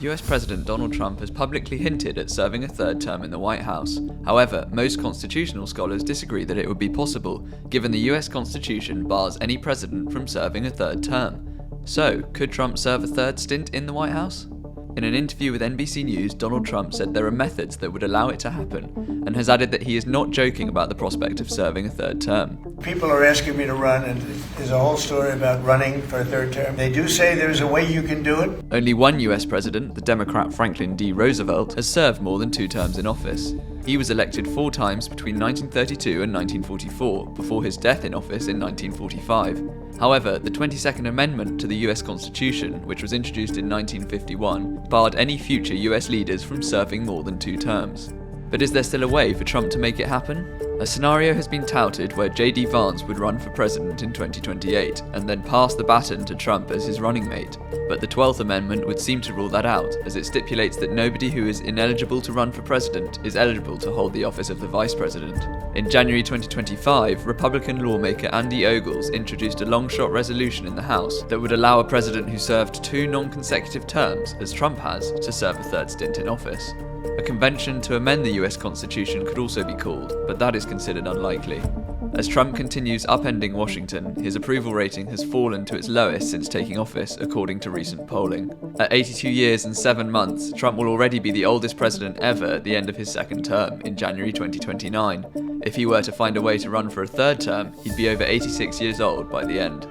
US President Donald Trump has publicly hinted at serving a third term in the White House. However, most constitutional scholars disagree that it would be possible, given the US Constitution bars any president from serving a third term. So, could Trump serve a third stint in the White House? In an interview with NBC News, Donald Trump said there are methods that would allow it to happen, and has added that he is not joking about the prospect of serving a third term. People are asking me to run, and there's a whole story about running for a third term. They do say there's a way you can do it. Only one US president, the Democrat Franklin D. Roosevelt, has served more than 2 terms in office. He was elected 4 times between 1932 and 1944, before his death in office in 1945. However, the 22nd Amendment to the US Constitution, which was introduced in 1951, barred any future US leaders from serving more than 2 terms. But is there still a way for Trump to make it happen? A scenario has been touted where J.D. Vance would run for president in 2028 and then pass the baton to Trump as his running mate. But the 12th Amendment would seem to rule that out, as it stipulates that nobody who is ineligible to run for president is eligible to hold the office of the vice president. In January 2025, Republican lawmaker Andy Ogles introduced a long-shot resolution in the House that would allow a president who served 2 non-consecutive terms, as Trump has, to serve a third stint in office. A convention to amend the US Constitution could also be called, but that is considered unlikely. As Trump continues upending Washington, his approval rating has fallen to its lowest since taking office, according to recent polling. At 82 years and 7 months, Trump will already be the oldest president ever at the end of his second term, in January 2029. If he were to find a way to run for a third term, he'd be over 86 years old by the end.